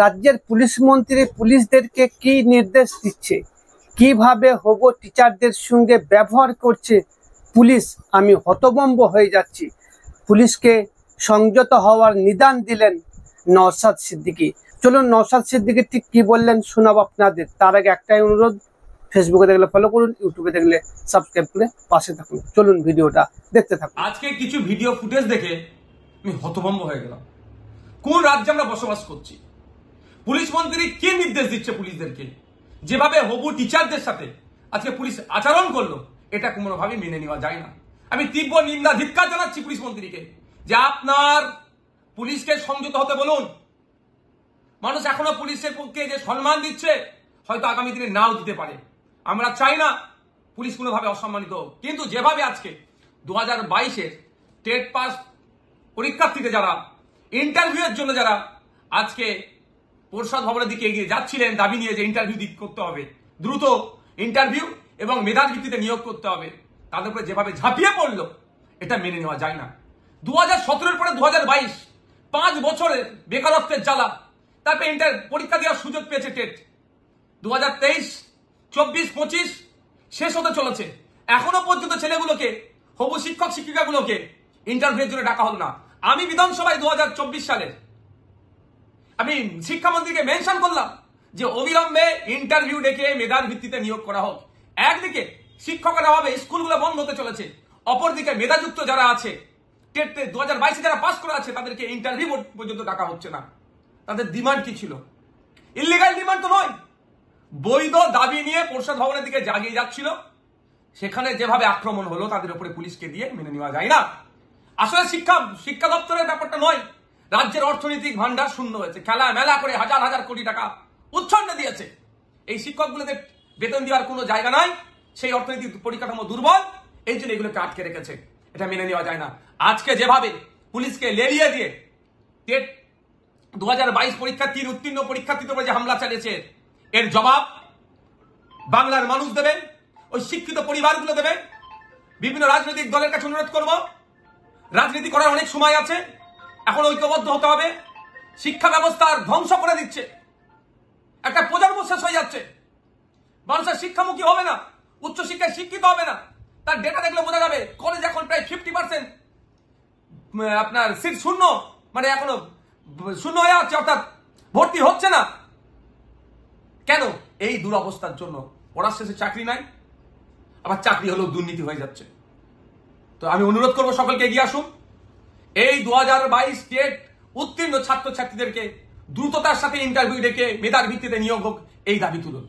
রাজ্যের পুলিশ মন্ত্রী পুলিশদেরকে কি নির্দেশ দিচ্ছে, কিভাবে হবো টিচারদের সঙ্গে ব্যবহার করছে পুলিশ, আমি হতভম্ব হয়ে যাচ্ছি। পুলিশকে সংযত হওয়ার নিদান দিলেন নওশাদ সিদ্দিকী। চলুন নওশাদ সিদ্দিকী ঠিক কি বললেন শোনাবো আপনাদের। তার আগে একটাই অনুরোধ, ফেসবুকে দেখলে ফলো করুন, ইউটিউবে দেখলে সাবস্ক্রাইব করে পাশে থাকুন। চলুন ভিডিওটা দেখতে থাকুন। আজকে কিছু ভিডিও ফুটেজ দেখে আমি হতভম্ব হয়ে গেলাম। কোন রাজ্যে আমরা বসবাস করছি? পুলিশ মন্ত্রী কি নির্দেশ দিচ্ছে পুলিশদেরকে? যেভাবে হবু টিচারদের সাথে আজকে পুলিশ আচরণ করলো, এটা কোনোভাবে মেনে নেওয়া যায় না। আমি তীব্র নিন্দা ধিক্কার জানাচ্ছি পুলিশ মন্ত্রীকে, যে আপনার পুলিশকে সংযত হতে বলুন। মানুষ এখনো পুলিশের পক্ষে যে সম্মান দিচ্ছে, হয়তো আগামী দিনে নাও দিতে পারে। আমরা চাই না পুলিশ কোনোভাবে অসম্মানিত হোক, কিন্তু যেভাবে আজকে 2022-এর টেট পাস পরীক্ষার্থীতে যারা ইন্টারভিউয়ের জন্য যারা আজকে পরিষদ ভবনের দিকে এগিয়ে যাচ্ছিলেন দাবি নিয়ে যে ইন্টারভিউ করতে হবে, দ্রুত ইন্টারভিউ এবং মেধার ভিত্তিতে নিয়োগ করতে হবে, তাদের উপরে যেভাবে ঝাঁপিয়ে পড়লো, এটা মেনে নেওয়া যায় না। 2017-এর পরে 2022, 5 বছরের বেকারত্বের জ্বালা, তারপরে পরীক্ষা দেওয়ার সুযোগ পেয়েছে টেট। 2023, 24, 25 শেষ হতে চলেছে, এখনো পর্যন্ত ছেলেগুলোকে, হবু শিক্ষক শিক্ষিকাগুলোকে ইন্টারভিউর জন্য ডাকা হলো না। আমি বিধানসভায় 2024 সালে আমি শিক্ষামন্ত্রীকে মেনশন করলাম যে অবিলম্বে ইন্টারভিউ ডেকে মেধার ভিত্তিতে নিয়োগ করা হোক। একদিকে শিক্ষকের অভাবে স্কুলগুলো বন্ধ হতে চলেছে, অপরদিকে মেধাযুক্ত যারা আছে টেট 2022-এ যারা পাস করে আছে তাদেরকে ইন্টারভিউ পর্যন্ত ডাকা হচ্ছে না। তাদের ডিমান্ড কি ছিল? ইলিগাল ডিমান্ড তো নয়, বৈধ দাবি নিয়ে পরিষদ ভবনের দিকে জাগিয়ে যাচ্ছিল। সেখানে যেভাবে আক্রমণ হলো, তাদের উপরে পুলিশকে দিয়ে মেনে নেওয়া যায় না। আসলে শিক্ষা দপ্তরের ব্যাপারটা নয়, রাজ্যের অর্থনৈতিক ভান্ডার শূন্য হয়েছে, খেলা মেলা করে হাজার হাজার কোটি টাকা উচ্ছন্নে দিয়েছে। এই শিক্ষকগুলোদের বেতন দেওয়ার কোনো জায়গা নাই, সেই অর্থনৈতিক পরিকাঠামো দুর্বল, এই জন্য এগুলোকে আটকে রেখেছে। এটা মেনে নেওয়া যায় না। আজকে যেভাবে পুলিশকে লেলিয়ে দিয়ে টেট 2022 পরীক্ষার্থীর উত্তীর্ণ পরীক্ষার্থীদের উপরে যে হামলা চালিয়েছে, এর জবাব বাংলার মানুষ দেবে, ওই শিক্ষিত পরিবারগুলো দেবে। বিভিন্ন রাজনৈতিক দলের কাছে অনুরোধ করব, রাজনীতি করার অনেক সময় আছে, এখন ঐক্যবদ্ধ হতে হবে। শিক্ষা ব্যবস্থার ধ্বংস করে দিচ্ছে, একটা প্রজন্ম শেষ হয়ে যাচ্ছে। মানুষের শিক্ষামুখী হবে না, উচ্চশিক্ষায় শিক্ষিত হবে না। তার ডেটা দেখলে বোঝা যাবে কলেজ এখন প্রায় 50% আপনার সিট শূন্য, মানে এখনো শূন্য হয়ে আছে, অর্থাৎ ভর্তি হচ্ছে না। কেন? এই দুরবস্থার জন্য। পড়ার শেষে চাকরি নাই, আবার চাকরি হলেও দুর্নীতি হয়ে যাচ্ছে। তো আমি অনুরোধ করবো সকলকে এগিয়ে আসুন, এই 2022 টেট উত্তীর্ণ ছাত্রছাত্রীদেরকে দ্রুততার সাথে ইন্টারভিউ ডেকে মেধার ভিত্তিতে নিয়োগ হোক, এই দাবি তুলুন।